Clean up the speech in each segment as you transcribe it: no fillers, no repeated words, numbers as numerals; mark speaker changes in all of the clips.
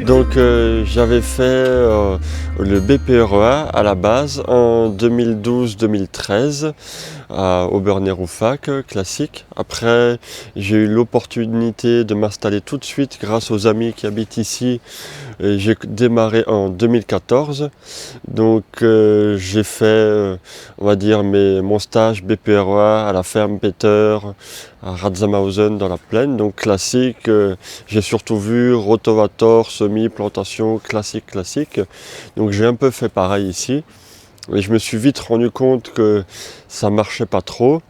Speaker 1: Donc j'avais fait le BPREA à la base en 2012-2013 à Aubernay-Rouffach, classique. Après, j'ai eu l'opportunité de m'installer tout de suite grâce aux amis qui habitent ici. Et j'ai démarré en 2014. Donc j'ai fait, on va dire, mon stage BPREA à la ferme Peter, à Ratzamhausen dans la plaine. Donc classique, j'ai surtout vu rotovator, semis, plantation, classique. Donc j'ai un peu fait pareil ici. Et je me suis vite rendu compte que ça marchait pas trop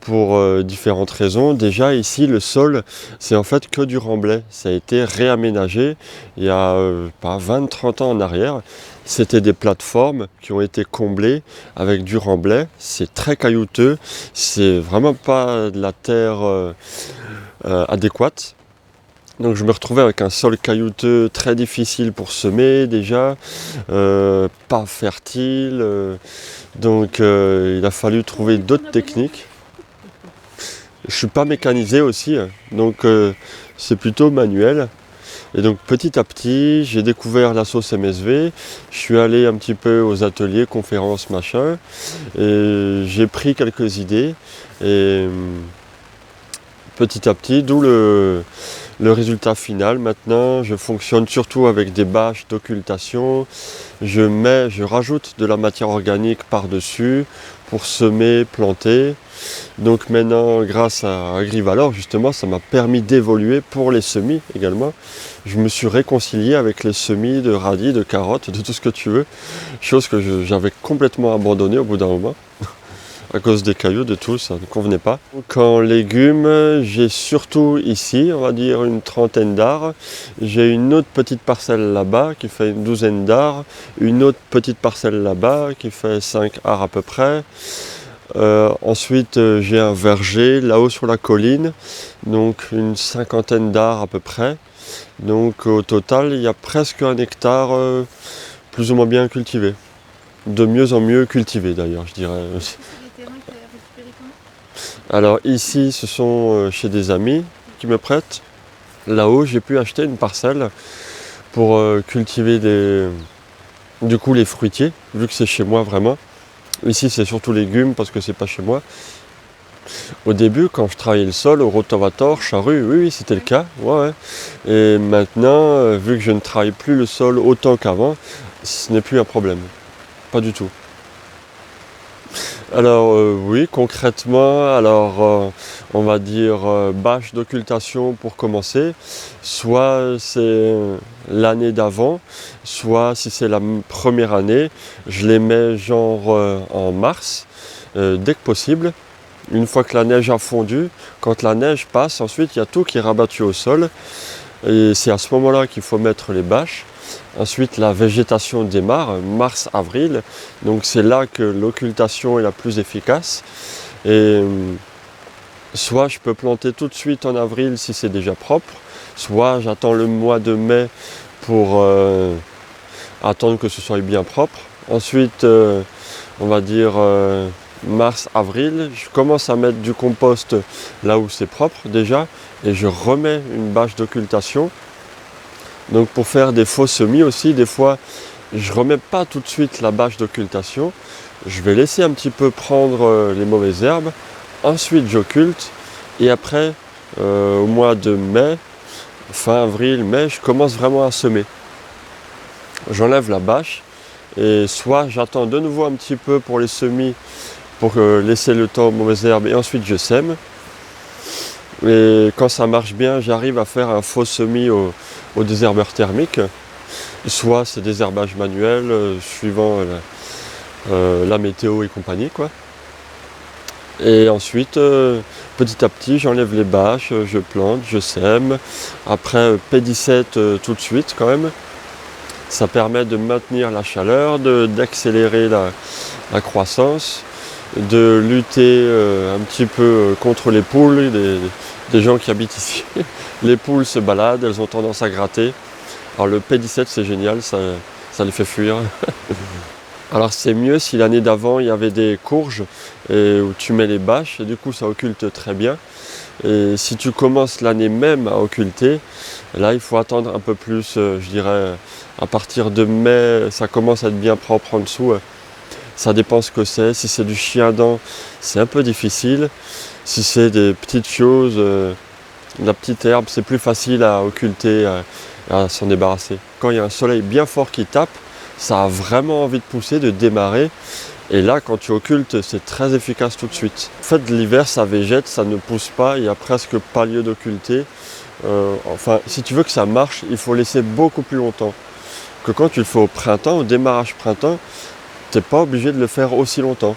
Speaker 1: pour différentes raisons. Déjà ici le sol c'est en fait que du remblai. Ça a été réaménagé il y a 20-30 ans en arrière. C'était des plateformes qui ont été comblées avec du remblai. C'est très caillouteux. C'est vraiment pas de la terre adéquate. Donc je me retrouvais avec un sol caillouteux très difficile pour semer déjà, pas fertile, donc il a fallu trouver d'autres techniques. Je suis pas mécanisé aussi, donc c'est plutôt manuel. Et donc petit à petit, j'ai découvert la sauce MSV, je suis allé un petit peu aux ateliers, conférences, machin, et j'ai pris quelques idées, et petit à petit, d'où le résultat final. Maintenant, je fonctionne surtout avec des bâches d'occultation. Je rajoute de la matière organique par-dessus pour semer, planter. Donc maintenant, grâce à AgriValor, justement, ça m'a permis d'évoluer pour les semis également. Je me suis réconcilié avec les semis de radis, de carottes, de tout ce que tu veux. Chose que j'avais complètement abandonnée au bout d'un moment. À cause des cailloux, de tout, ça ne convenait pas. En légumes, j'ai surtout ici, on va dire une trentaine d'arts. J'ai une autre petite parcelle là-bas qui fait une douzaine d'arts. Une autre petite parcelle là-bas qui fait 5 arts à peu près. Ensuite, j'ai un verger là-haut sur la colline, donc une cinquantaine d'arts à peu près. Donc au total, il y a presque un hectare plus ou moins bien cultivé. De mieux en mieux cultivé d'ailleurs, je dirais. Alors ici, ce sont chez des amis qui me prêtent. Là-haut, j'ai pu acheter une parcelle pour cultiver du coup les fruitiers, vu que c'est chez moi vraiment. Ici, c'est surtout légumes parce que c'est pas chez moi. Au début, quand je travaillais le sol, au rotovator, charrue, oui, c'était le cas. Ouais. Et maintenant, vu que je ne travaille plus le sol autant qu'avant, ce n'est plus un problème. Pas du tout. Alors oui, concrètement, on va dire bâche d'occultation pour commencer. Soit c'est l'année d'avant, soit si c'est la première année, je les mets genre en mars, dès que possible. Une fois que la neige a fondu, quand la neige passe, ensuite il y a tout qui est rabattu au sol. Et c'est à ce moment-là qu'il faut mettre les bâches. Ensuite, la végétation démarre, mars-avril. Donc c'est là que l'occultation est la plus efficace. Et soit je peux planter tout de suite en avril si c'est déjà propre, soit j'attends le mois de mai pour attendre que ce soit bien propre. Ensuite, on va dire mars-avril, je commence à mettre du compost là où c'est propre déjà, et je remets une bâche d'occultation. Donc pour faire des faux semis aussi, des fois je ne remets pas tout de suite la bâche d'occultation, je vais laisser un petit peu prendre les mauvaises herbes, ensuite j'occulte, et après au mois de mai, fin avril, mai, je commence vraiment à semer. J'enlève la bâche, et soit j'attends de nouveau un petit peu pour les semis, pour laisser le temps aux mauvaises herbes, et ensuite je sème. Et quand ça marche bien, j'arrive à faire un faux semis au désherbeur thermique. Soit c'est désherbage manuel, suivant la météo et compagnie, quoi. Et ensuite, petit à petit, j'enlève les bâches, je plante, je sème. Après, P17 tout de suite quand même. Ça permet de maintenir la chaleur, d'accélérer la croissance. de lutter un petit peu contre les poules, des gens qui habitent ici. Les poules se baladent, elles ont tendance à gratter. Alors le P17 c'est génial, ça les fait fuir. Alors c'est mieux si l'année d'avant il y avait des courges où tu mets les bâches et du coup ça occulte très bien. Et si tu commences l'année même à occulter, là il faut attendre un peu plus, je dirais à partir de mai ça commence à être bien propre en dessous. Ça dépend ce que c'est, si c'est du chien-dent c'est un peu difficile, si c'est des petites choses, la petite herbe c'est plus facile à occulter, à s'en débarrasser. Quand il y a un soleil bien fort qui tape, ça a vraiment envie de pousser, de démarrer. Et là, quand tu occultes, c'est très efficace tout de suite. En fait, l'hiver, ça végète, ça ne pousse pas, il n'y a presque pas lieu d'occulter. Enfin, si tu veux que ça marche, il faut laisser beaucoup plus longtemps. Que quand tu le fais au printemps, au démarrage printemps, tu n'es pas obligé de le faire aussi longtemps.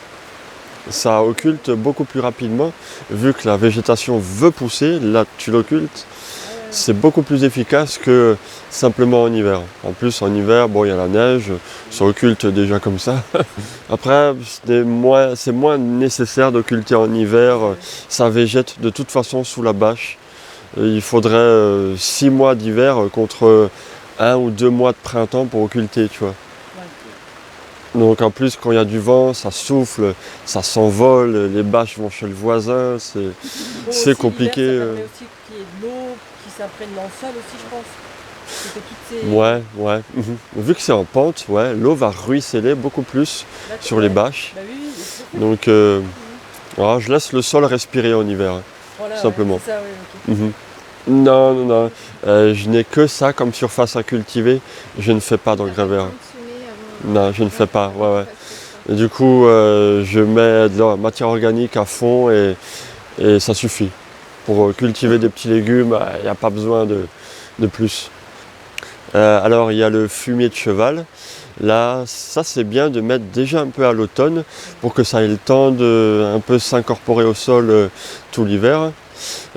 Speaker 1: Ça occulte beaucoup plus rapidement, vu que la végétation veut pousser, là tu l'occultes. C'est beaucoup plus efficace que simplement en hiver. En plus, en hiver, bon, il y a la neige, ça occulte déjà comme ça. Après, c'est moins nécessaire d'occulter en hiver. Ça végète de toute façon sous la bâche. Il faudrait 6 mois d'hiver contre 1 ou 2 mois de printemps pour occulter, tu vois. Donc en plus, quand il y a du vent, ça souffle, ça s'envole, les bâches vont chez le voisin, c'est compliqué.
Speaker 2: Ça permet aussi qu'il y ait de l'eau qui s'imprègne dans le sol aussi, je pense.
Speaker 1: Ouais. Vu que c'est en pente, ouais, l'eau va ruisseler beaucoup plus sur les bâches.
Speaker 2: Bah oui.
Speaker 1: Donc alors, je laisse le sol respirer en hiver,
Speaker 2: Voilà,
Speaker 1: tout simplement.
Speaker 2: Ouais, c'est ça, okay.
Speaker 1: Non. Je n'ai que ça comme surface à cultiver. Je ne fais pas d'engrais verts. Non, je ne fais pas. Ouais. Et du coup, je mets de la matière organique à fond et ça suffit. Pour cultiver des petits légumes, il n'y a pas besoin de plus. Alors il y a le fumier de cheval. Là, ça c'est bien de mettre déjà un peu à l'automne pour que ça ait le temps de un peu s'incorporer au sol tout l'hiver.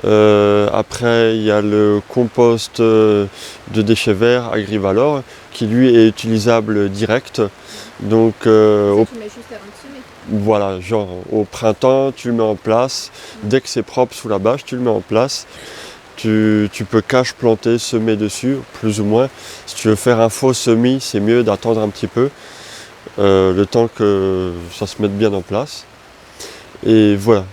Speaker 1: Après, il y a le compost de déchets verts Agrivalor qui lui est utilisable direct. Donc,
Speaker 3: tu mets juste avant de semer.
Speaker 1: Voilà, genre au printemps, tu le mets en place. Dès que c'est propre sous la bâche, tu le mets en place. Tu peux cache planter, semer dessus, plus ou moins. Si tu veux faire un faux semis, c'est mieux d'attendre un petit peu, le temps que ça se mette bien en place. Et voilà.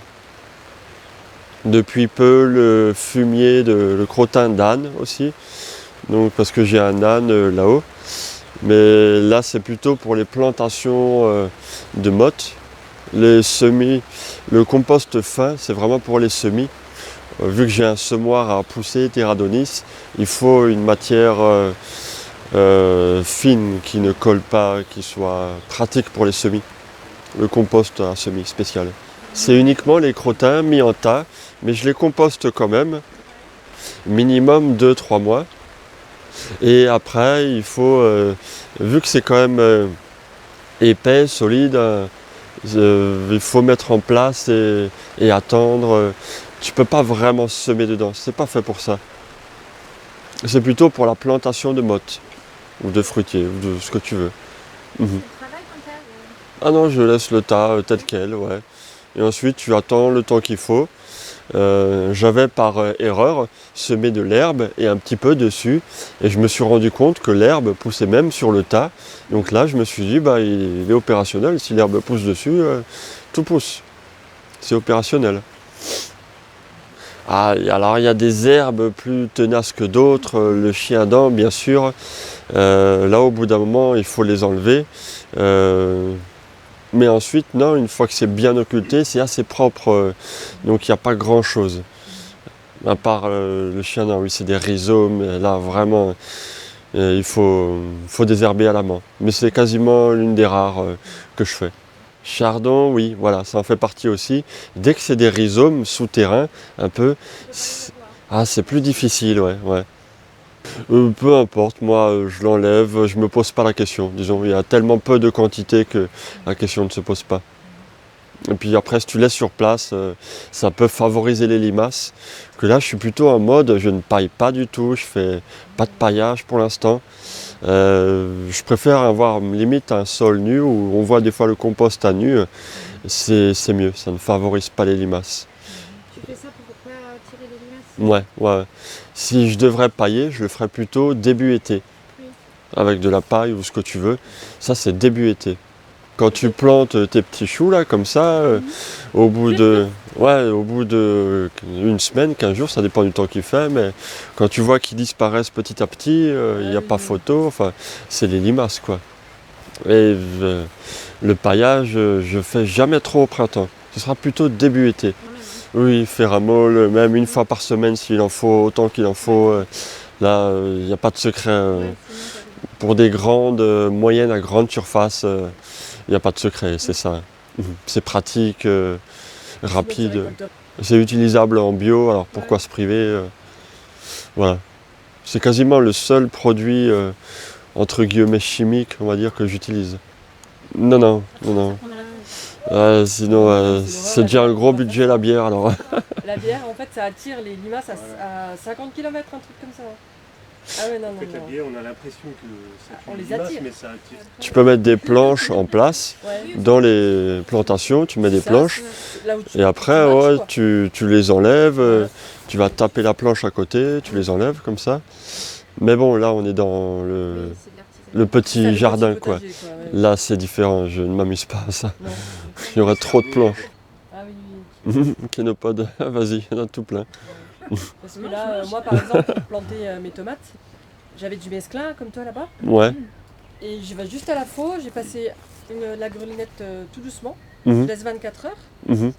Speaker 1: Depuis peu, le fumier, le crottin d'âne aussi. Donc, parce que j'ai un âne là-haut. Mais là, c'est plutôt pour les plantations de mottes. Les semis, le compost fin, c'est vraiment pour les semis. Vu que j'ai un semoir à pousser, Terradonis, il faut une matière fine qui ne colle pas, qui soit pratique pour les semis. Le compost à semis spécial. C'est uniquement les crottins mis en tas, mais je les composte quand même, minimum 2-3 mois. Et après, il faut, vu que c'est quand même épais, solide, il faut mettre en place et attendre. Tu peux pas vraiment semer dedans, c'est pas fait pour ça. C'est plutôt pour la plantation de mottes, ou de fruitiers, ou de ce que tu veux.
Speaker 3: Tu travailles quand t'as
Speaker 1: Ah non, je laisse le tas tel quel, ouais. Et ensuite, tu attends le temps qu'il faut. J'avais par erreur semé de l'herbe et un petit peu dessus. Et je me suis rendu compte que l'herbe poussait même sur le tas. Donc là, je me suis dit, il est opérationnel. Si l'herbe pousse dessus, tout pousse. C'est opérationnel. Ah, alors il y a des herbes plus tenaces que d'autres, le chien-dent bien sûr. Là au bout d'un moment il faut les enlever. Mais ensuite non, une fois que c'est bien occulté, c'est assez propre, donc il n'y a pas grand chose. À part le chien-dent, oui c'est des rhizomes, là vraiment il faut désherber à la main. Mais c'est quasiment l'une des rares que je fais. Chardon, oui, voilà, ça en fait partie aussi. Dès que c'est des rhizomes souterrains, un peu, c'est plus difficile, ouais. Peu importe, moi je l'enlève, je me pose pas la question. Disons, il y a tellement peu de quantité que la question ne se pose pas. Et puis après, si tu laisses sur place, ça peut favoriser les limaces. Que là, je suis plutôt en mode, je ne paille pas du tout, je fais pas de paillage pour l'instant. Je préfère avoir limite un sol nu où on voit des fois le compost à nu c'est mieux, ça ne favorise pas les limaces.
Speaker 3: Tu fais ça pour pas tirer les limaces?
Speaker 1: Ouais. Si je devrais pailler, je le ferais plutôt début été.
Speaker 3: Oui.
Speaker 1: Avec de la paille ou ce que tu veux. Ça, c'est début été. Quand tu plantes tes petits choux là, comme ça, au bout de une semaine, 15 jours, ça dépend du temps qu'il fait, mais quand tu vois qu'ils disparaissent petit à petit, il n'y a pas photo, enfin, c'est les limaces quoi. Et le paillage, je fais jamais trop au printemps. Ce sera plutôt début été.
Speaker 3: Quand même, hein.
Speaker 1: Oui, faire un môle, même une fois par semaine s'il en faut, autant qu'il en faut. Là, il n'y a pas de secret.
Speaker 3: Ouais, sinon, t'as
Speaker 1: Pour des grandes, moyennes à grandes surfaces, il n'y a pas de secret, c'est ça. C'est pratique, rapide. C'est utilisable en bio, alors pourquoi se priver voilà. C'est quasiment le seul produit, entre guillemets, chimique, on va dire, que j'utilise. Non.
Speaker 3: on a
Speaker 1: Sinon,
Speaker 2: c'est
Speaker 1: c'est
Speaker 2: l'horreur,
Speaker 1: déjà un gros
Speaker 2: on va faire
Speaker 1: budget
Speaker 2: ça.
Speaker 1: la bière, alors.
Speaker 2: La bière, en fait, ça attire les limaces à 50 km, un truc comme ça. Ah ouais, non.
Speaker 4: En fait, la bière, on a l'impression que ça tue
Speaker 2: On
Speaker 4: les
Speaker 2: les
Speaker 4: limaces,
Speaker 2: attire.
Speaker 4: mais ça attire.
Speaker 1: Tu peux mettre des planches en place.
Speaker 2: Ouais.
Speaker 1: Dans les plantations, tu mets des
Speaker 2: Ça,
Speaker 1: planches.
Speaker 2: Là où tu,
Speaker 1: Et après,
Speaker 2: tu matches,
Speaker 1: ouais,
Speaker 2: quoi.
Speaker 1: tu les enlèves,
Speaker 2: Voilà.
Speaker 1: tu vas taper la planche à côté, tu les enlèves comme ça. Mais bon, là, on est dans
Speaker 3: Oui,
Speaker 1: le
Speaker 3: c'est de l'artisanat.
Speaker 1: le petit
Speaker 2: Ça, le
Speaker 1: jardin,
Speaker 2: petit
Speaker 1: quoi.
Speaker 2: potager, ouais.
Speaker 1: Là, c'est différent, je ne m'amuse pas à ça.
Speaker 2: Non.
Speaker 1: Il y aurait trop de planches.
Speaker 2: Ah oui.
Speaker 1: Kénopode, vas-y, il y en a tout plein.
Speaker 2: Parce que là, moi, par exemple, pour planter mes tomates, j'avais du mesclun, comme toi, là-bas.
Speaker 1: Ouais.
Speaker 2: Et je vais juste à la faux, j'ai passé la grelinette tout doucement. Je
Speaker 1: Mhm,
Speaker 2: laisse 24 heures.
Speaker 1: mhm,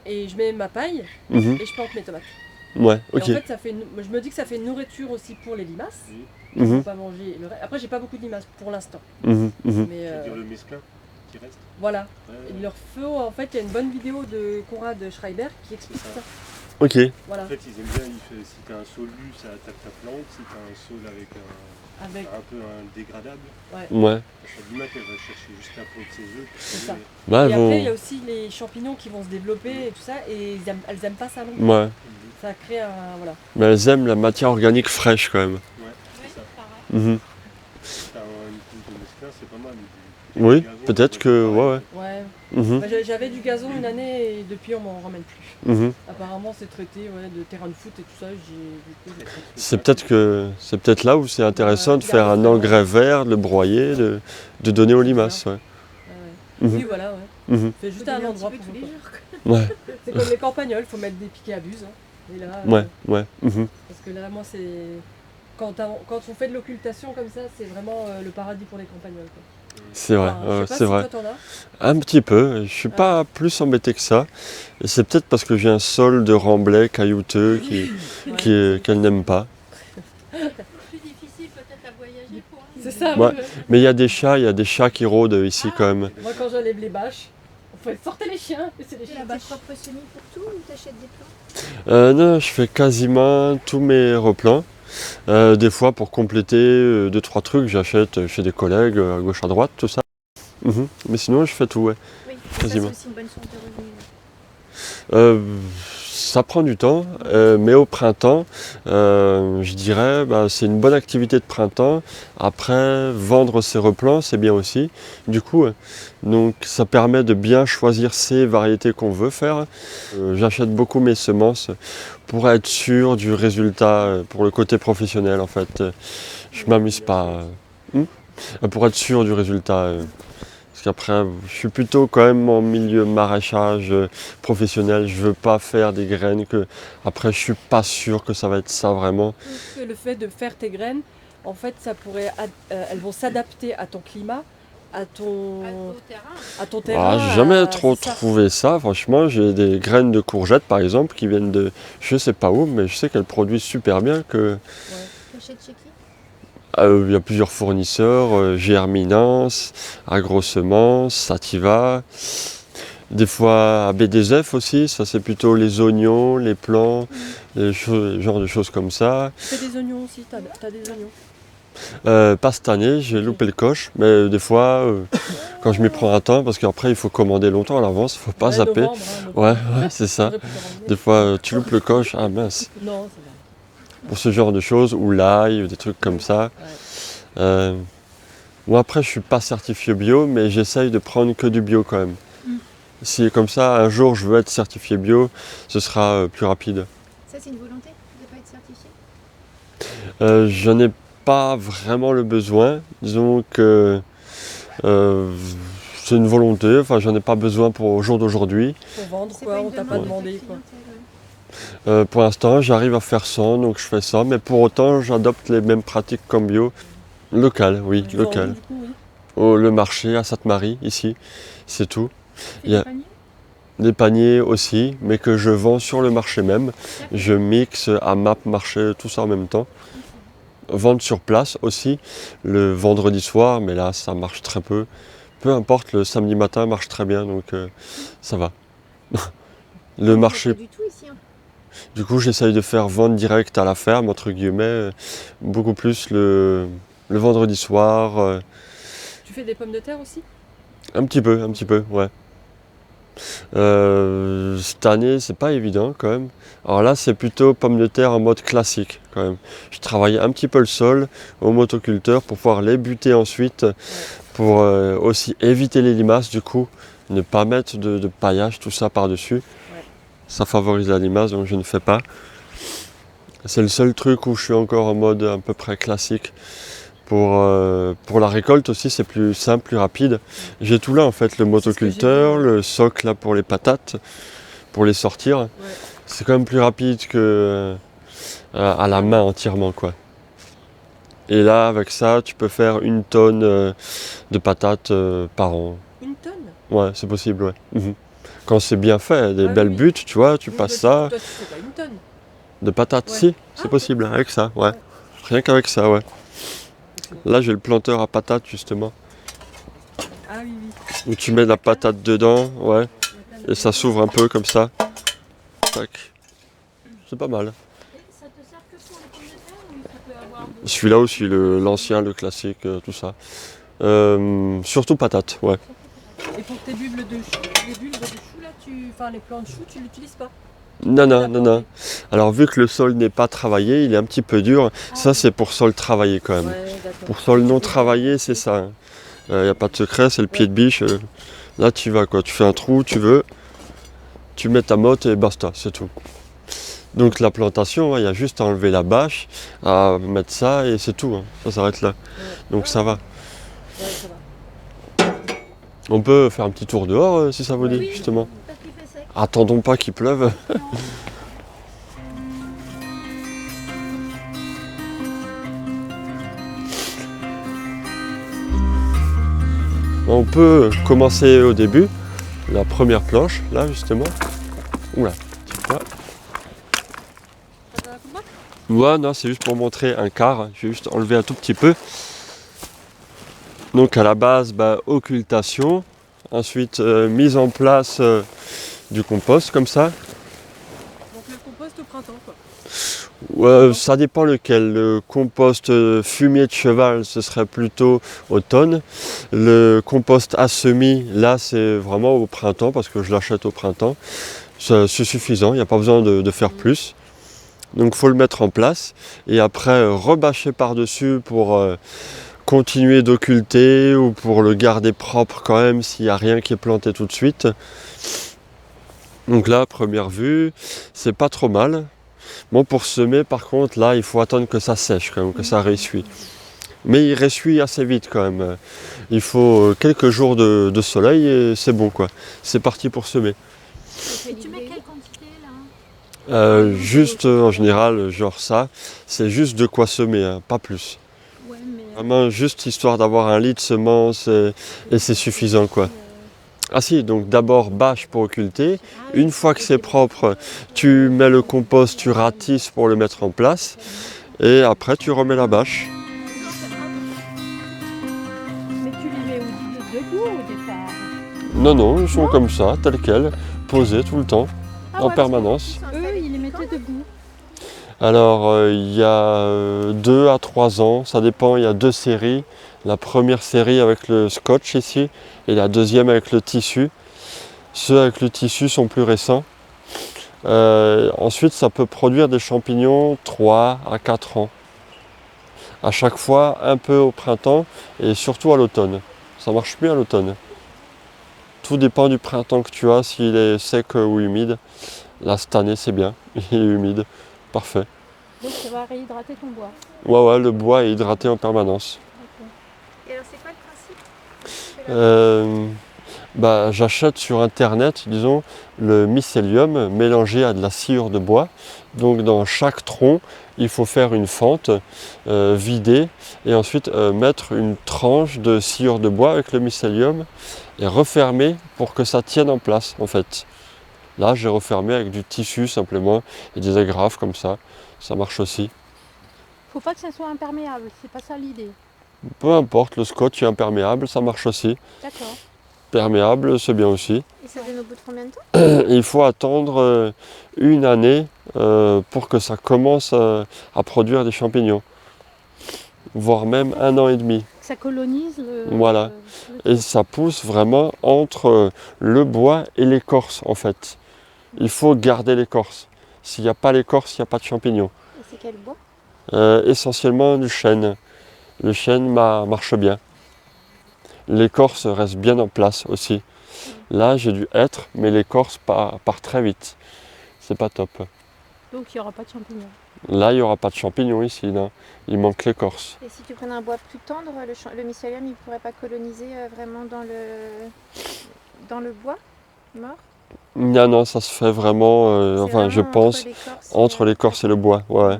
Speaker 2: Et je mets ma paille
Speaker 1: mhm.
Speaker 2: et je plante mes tomates.
Speaker 1: Ouais,
Speaker 2: Et
Speaker 1: ok.
Speaker 2: en fait, je me dis que ça fait une nourriture aussi pour les limaces. Ils
Speaker 1: Mhm,
Speaker 2: vont pas manger le reste. Après, j'ai pas beaucoup de limaces pour l'instant.
Speaker 1: mhm, mhm.
Speaker 2: Mais
Speaker 4: C'est-à-dire le mesclin qui reste.
Speaker 2: voilà.
Speaker 4: Ouais,
Speaker 2: Il leur faut, en fait, il y a une bonne vidéo de Conrad Schreiber qui explique ça.
Speaker 1: Ok.
Speaker 2: Voilà.
Speaker 4: En fait, ils aiment bien, si tu as un sol lu, ça attaque ta plante. Si tu as un sol avec
Speaker 2: Avec.
Speaker 4: un peu un dégradable,
Speaker 1: Ouais.
Speaker 4: sa limate, elle va chercher juste la peau de ses œufs. pour
Speaker 2: C'est ça.
Speaker 4: trouver-
Speaker 1: Bah,
Speaker 2: Et
Speaker 1: elles
Speaker 2: après, il y a
Speaker 1: vont.
Speaker 2: aussi les champignons qui vont se développer et tout ça. Et elles aiment pas ça non plus.
Speaker 1: Ouais.
Speaker 2: Ça crée un. Voilà.
Speaker 1: Mais elles aiment la matière organique fraîche quand même.
Speaker 4: Ouais,
Speaker 3: Oui,
Speaker 4: c'est ça.
Speaker 3: pareil.
Speaker 1: Mhm.
Speaker 4: Si tu as une couche de mesclin, c'est pas mal.
Speaker 1: Oui,
Speaker 4: Du gazon,
Speaker 1: peut-être
Speaker 4: ça
Speaker 1: que.
Speaker 4: doit être
Speaker 1: Ouais,
Speaker 4: pareil.
Speaker 1: ouais.
Speaker 2: Ouais.
Speaker 1: Mhm,
Speaker 2: Bah, j'avais du gazon une année et depuis, on m'en ramène plus.
Speaker 1: mhm.
Speaker 2: Apparemment, c'est traité de terrain de foot et tout ça.
Speaker 1: C'est peut-être là où c'est intéressant de
Speaker 2: il y a
Speaker 1: faire un
Speaker 2: vraiment-
Speaker 1: engrais vert, de le broyer, de donner aux limaces. Ouais. Mhm,
Speaker 2: Oui, voilà, ouais.
Speaker 1: mhm.
Speaker 2: C'est juste un endroit
Speaker 3: petit
Speaker 2: pour
Speaker 3: peu tous les
Speaker 2: eux,
Speaker 3: jours.
Speaker 2: quoi.
Speaker 1: Ouais,
Speaker 2: C'est comme les campagnols, il faut mettre des piquets à buse. Hein. Et là,
Speaker 1: ouais. Mhm.
Speaker 2: parce que là, moi, c'est. Quand on fait de l'occultation comme ça, c'est vraiment le paradis pour les campagnols. Quoi.
Speaker 1: C'est vrai,
Speaker 2: Enfin, je sais pas
Speaker 1: c'est
Speaker 2: si
Speaker 1: vrai.
Speaker 2: toi, t'en as.
Speaker 1: Un petit peu, je suis pas plus embêté que ça. Et c'est peut-être parce que j'ai un sol de remblai caillouteux qu'elle n'aime pas.
Speaker 3: Plus difficile peut-être à voyager pour un.
Speaker 2: C'est ça,
Speaker 1: Ouais.
Speaker 2: ouais.
Speaker 1: Mais il y a des chats qui rôdent ici quand même.
Speaker 2: Moi, quand j'enlève les bâches, on fait sortez les chiens. Et c'est les
Speaker 3: Tu
Speaker 2: chiens.
Speaker 3: as tes propres semis pour tout ou t'achètes des plants?
Speaker 1: Non, je fais quasiment tous mes replants. Des fois, pour compléter 2-3 trucs, j'achète chez des collègues à gauche à droite, tout ça. Mhm. Mais sinon, je fais tout, ouais.
Speaker 3: Oui,
Speaker 1: Quasiment.
Speaker 3: ça c'est aussi une bonne source de revenus.
Speaker 1: Euh, Ça prend du temps, mais au printemps, je dirais, c'est une bonne activité de printemps. Après, vendre ses replants, c'est bien aussi. Du coup, donc ça permet de bien choisir ces variétés qu'on veut faire. J'achète beaucoup mes semences pour être sûr du résultat, pour le côté professionnel en fait. Je m'amuse pas. Pour être sûr du résultat. Parce qu'après, je suis plutôt quand même en milieu maraîchage professionnel. Je veux pas faire des graines que après je suis pas sûr que ça va être ça vraiment.
Speaker 2: Que le fait de faire tes graines, en fait, ça pourrait, elles vont s'adapter à ton climat, à ton terrain.
Speaker 1: J'ai jamais trop
Speaker 2: c'est ça.
Speaker 1: trouvé ça. Franchement, j'ai des graines de courgettes par exemple qui viennent de je sais pas où, mais je sais qu'elles produisent super bien.
Speaker 3: T'achètes chez qui?
Speaker 1: Il y a plusieurs fournisseurs, Germinance, Agrosemences, Sativa. Des fois ABDZF aussi, ça c'est plutôt les oignons, les plants, genre de choses comme ça.
Speaker 2: Tu fais des oignons aussi, t'as des oignons.
Speaker 1: Pas cette année, j'ai loupé le coche, mais des fois, quand je m'y prends un temps, parce qu'après il faut commander longtemps à l'avance, il faut pas
Speaker 2: Ouais,
Speaker 1: zapper.
Speaker 2: novembre, hein, novembre.
Speaker 1: Ouais, c'est ça.
Speaker 2: J'aurais pu te ramener.
Speaker 1: Des fois, tu loupes le coche, ah mince.
Speaker 2: Non, c'est vrai.
Speaker 1: Pour ce genre de choses, ou l'ail, ou des trucs comme ça. Moi après, je suis pas certifié bio, mais j'essaye de prendre que du bio quand même. Si comme ça, un jour, je veux être certifié bio, ce sera plus rapide.
Speaker 3: Ça, c'est une volonté de ne pas être certifié?
Speaker 1: Je n'ai pas vraiment le besoin. Disons que c'est une volonté, enfin j'en ai pas besoin pour au jour d'aujourd'hui.
Speaker 2: Pour vendre
Speaker 3: C'est
Speaker 2: quoi,
Speaker 3: pas
Speaker 2: on
Speaker 3: une
Speaker 2: t'a pas
Speaker 3: demande
Speaker 2: demandé
Speaker 3: de
Speaker 2: quoi.
Speaker 3: clientèle, ouais.
Speaker 1: Pour l'instant, j'arrive à faire sans, donc je fais ça, mais pour autant, j'adopte les mêmes pratiques qu'en bio. Local, oui,
Speaker 2: Tu vends où,
Speaker 1: local.
Speaker 2: du coup, oui.
Speaker 1: Le marché à Sainte-Marie, ici, c'est tout.
Speaker 3: Tu
Speaker 1: Il y
Speaker 3: fais
Speaker 1: a
Speaker 3: des paniers?
Speaker 1: des paniers aussi, mais que je vends sur le marché même. Je mixe à map, marché, tout ça en même temps. Vendre sur place aussi, le vendredi soir, mais là, ça marche très peu. Peu importe, le samedi matin marche très bien, donc ça va. Le
Speaker 3: On voit
Speaker 1: marché,
Speaker 3: pas du tout ici, hein.
Speaker 1: du coup, j'essaye de faire vente directe à la ferme, entre guillemets, beaucoup plus le vendredi soir,
Speaker 2: Tu fais des pommes de terre aussi?
Speaker 1: un petit peu, ouais. Cette année, c'est pas évident quand même. Alors là, c'est plutôt pommes de terre en mode classique quand même. Je travaille un petit peu le sol au motoculteur pour pouvoir les buter ensuite, pour aussi éviter les limaces du coup, ne pas mettre de paillage, tout ça par-dessus.
Speaker 2: Ouais.
Speaker 1: Ça favorise la limace, donc je ne fais pas. C'est le seul truc où je suis encore en mode à peu près classique. Pour la récolte aussi, c'est plus simple, plus rapide. J'ai tout là en fait, le motoculteur,
Speaker 2: j'ai vu,
Speaker 1: le soc là pour les patates, pour les sortir.
Speaker 2: Ouais.
Speaker 1: C'est quand même plus rapide que à la main entièrement quoi. Et là, avec ça, tu peux faire 1 tonne de patates par an.
Speaker 2: 1 tonne?
Speaker 1: Ouais, c'est possible, ouais. Mhm. Quand c'est bien fait, des
Speaker 2: Ah oui,
Speaker 1: belles
Speaker 2: oui.
Speaker 1: buttes, tu vois, tu
Speaker 2: Oui,
Speaker 1: passes
Speaker 2: toi,
Speaker 1: ça,
Speaker 2: toi, tu fais pas 1 tonne.
Speaker 1: de patates,
Speaker 2: Ouais.
Speaker 1: si, c'est
Speaker 2: Ah,
Speaker 1: possible, avec ça, ouais.
Speaker 2: Ouais.
Speaker 1: Rien qu'avec ça, ouais.
Speaker 2: Excellent.
Speaker 1: Là, j'ai le planteur à patates, justement,
Speaker 2: Ah oui, oui.
Speaker 1: où tu mets la patate dedans, ouais, et ça s'ouvre un peu comme ça. Tac. C'est pas mal.
Speaker 3: Et ça te sert que pour les pommes de terre ou ça peut avoir d'autres?
Speaker 1: Celui-là aussi, l'ancien, le classique, tout ça. Surtout patates, ouais.
Speaker 2: Et pour tes bulbes de chou, les bulbes de chou là, enfin les plants de chou, tu l'utilises pas?
Speaker 1: Non. Alors vu que le sol n'est pas travaillé, il est un petit peu dur. Ça c'est pour sol travaillé quand même.
Speaker 2: Ouais, d'accord.
Speaker 1: Pour sol non travaillé, c'est ça. Il n'y a pas de secret, c'est le pied de biche. Là tu vas quoi, tu fais un trou, tu veux, tu mets ta motte et basta, c'est tout. Donc la plantation, il y a juste à enlever la bâche, à mettre ça et c'est tout. Ça s'arrête là. Donc ça va.
Speaker 2: Ouais, ça va.
Speaker 1: On peut faire un petit tour dehors si ça vous dit,
Speaker 3: Oui,
Speaker 1: justement.
Speaker 3: parce qu'il fait sec.
Speaker 1: Attendons pas qu'il pleuve.
Speaker 3: Non.
Speaker 1: On peut commencer au début, la première planche, là justement. Oula, tu vois.
Speaker 2: Ça te va, coup de main?
Speaker 1: Ouais, non, c'est juste pour montrer un quart. Je vais juste enlever un tout petit peu. Donc à la base, occultation. Ensuite, mise en place du compost comme ça.
Speaker 2: Donc le compost au printemps quoi.
Speaker 1: Ouais, ça dépend lequel. Le compost fumier de cheval, ce serait plutôt automne. Le compost à semis, là, c'est vraiment au printemps parce que je l'achète au printemps. C'est suffisant, il n'y a pas besoin de faire plus. Donc il faut le mettre en place et après rebâcher par-dessus pour continuer d'occulter ou pour le garder propre quand même s'il n'y a rien qui est planté tout de suite. Donc là, première vue, c'est pas trop mal. Bon, pour semer, par contre, là, il faut attendre que ça sèche quand même, que ça ressuie. Mais il ressuie assez vite quand même. Il faut quelques jours de soleil et c'est bon quoi. C'est parti pour semer.
Speaker 3: Et tu mets quelle quantité là?
Speaker 1: Juste en général, genre ça, c'est juste de quoi semer, hein, pas plus.
Speaker 3: Ouais, mais.
Speaker 1: Vraiment juste histoire d'avoir un lit de semences et c'est suffisant quoi. Ah si, donc d'abord bâche pour occulter. Une fois que c'est propre, tu mets le compost, tu ratisses pour le mettre en place. Et après tu remets la bâche.
Speaker 3: Mais tu les mets debout au départ.
Speaker 1: Non, ils sont comme ça, tels quels, posés tout le temps, en permanence.
Speaker 3: Eux, ils les mettaient debout.
Speaker 1: Alors il y a 2 à 3 ans, ça dépend, il y a 2 séries. La première série avec le scotch ici et la deuxième avec le tissu. Ceux avec le tissu sont plus récents. Ensuite ça peut produire des champignons 3 à 4 ans. À chaque fois un peu au printemps et surtout à l'automne. Ça marche mieux à l'automne. Tout dépend du printemps que tu as, s'il est sec ou humide. Là, cette année, c'est bien. Il est humide. Parfait.
Speaker 3: Donc ça va réhydrater ton bois.
Speaker 1: Ouais, le bois est hydraté en permanence.
Speaker 3: Et alors c'est quoi le principe?
Speaker 1: J'achète sur internet, disons, le mycélium mélangé à de la sciure de bois. Donc dans chaque tronc, il faut faire une fente, vider et ensuite mettre une tranche de sciure de bois avec le mycélium et refermer pour que ça tienne en place en fait. Là, j'ai refermé avec du tissu simplement et des agrafes comme ça marche aussi.
Speaker 3: Faut pas que ça soit imperméable, c'est pas ça l'idée.
Speaker 1: Peu importe, le scotch est imperméable, ça marche aussi.
Speaker 3: D'accord.
Speaker 1: Perméable, c'est bien aussi.
Speaker 3: Et ça donne au bout de combien de temps?
Speaker 1: Il faut attendre une année pour que ça commence à produire des champignons, voire même 1 an et demi.
Speaker 3: Ça colonise le...
Speaker 1: Voilà. Et ça pousse vraiment entre le bois et l'écorce en fait. Il faut garder l'écorce. S'il n'y a pas l'écorce, il n'y a pas de champignons.
Speaker 3: Et c'est quel bois?
Speaker 1: Essentiellement du chêne. Le chêne marche bien. L'écorce reste bien en place aussi. Là, j'ai du hêtre, mais l'écorce part très vite. C'est pas top.
Speaker 3: Donc il n'y aura pas de champignons.
Speaker 1: Là, il n'y aura pas de champignons ici. Non. Il manque l'écorce.
Speaker 5: Et si tu prenais un bois plus tendre, le mycélium, il ne pourrait pas coloniser vraiment dans le bois mort?
Speaker 1: Non, ça se fait vraiment,
Speaker 5: C'est
Speaker 1: je
Speaker 5: vraiment
Speaker 1: pense, entre
Speaker 5: les...
Speaker 1: l'écorce et le bois, ouais.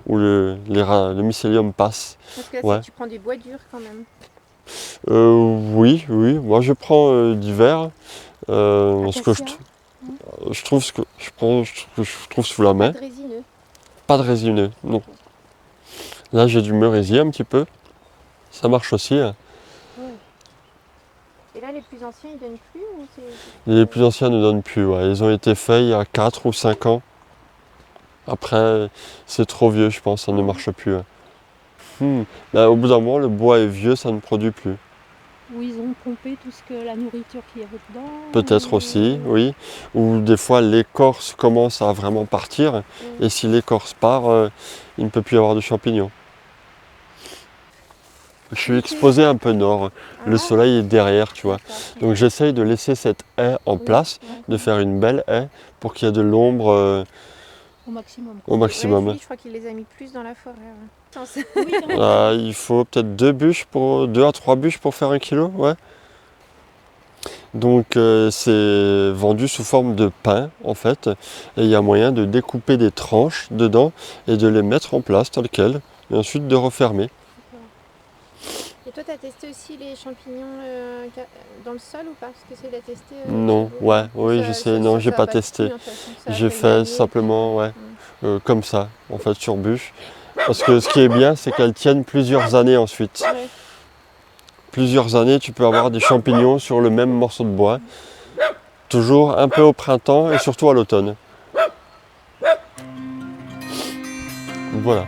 Speaker 1: Où le mycélium passe.
Speaker 5: Parce que là,
Speaker 1: Ouais.
Speaker 5: tu prends du bois dur quand même.
Speaker 1: Oui. Moi, je prends d'hiver. Ce que je trouve ce que je trouve sous la main.
Speaker 5: Pas de résineux.
Speaker 1: Pas de résineux, non. Là, j'ai du merisier un petit peu. Ça marche aussi. Hein.
Speaker 5: Et là, les plus anciens, ils donnent plus ou c'est...
Speaker 1: Les plus anciens ne donnent plus. Ouais. Ils ont été faits il y a 4 ou 5 ans. Après, c'est trop vieux, je pense, ça ne marche plus. Hein. Au bout d'un moment, le bois est vieux, ça ne produit plus.
Speaker 3: Où ils ont pompé tout ce que la nourriture qu'il y avait dedans.
Speaker 1: Peut-être aussi, oui. Ou des fois, l'écorce commence à vraiment partir. Et si l'écorce part, il ne peut plus y avoir de champignons. Je suis exposé un peu nord. Le soleil est derrière, tu vois. Donc j'essaye de laisser cette haie en place, de faire une belle haie pour qu'il y ait de l'ombre
Speaker 3: Au maximum.
Speaker 1: au maximum.
Speaker 5: Ouais, lui, je crois qu'il les a mis plus dans la forêt. Ouais.
Speaker 1: Il faut peut-être 2 à 3 bûches pour faire 1 kilo, ouais. Donc c'est vendu sous forme de pain en fait. Et il y a moyen de découper des tranches dedans et de les mettre en place telles quelles. Et ensuite de refermer.
Speaker 5: Et toi, tu as testé aussi les champignons dans le sol ou pas? Parce que c'est de tester.
Speaker 1: Non, oui, je sais, non, j'ai pas testé. J'ai fait simplement, comme ça, en fait, sur bûche. Parce que ce qui est bien, c'est qu'elles tiennent plusieurs années ensuite.
Speaker 5: Ouais.
Speaker 1: Plusieurs années, tu peux avoir des champignons sur le même morceau de bois. Toujours un peu au printemps et surtout à l'automne. Voilà.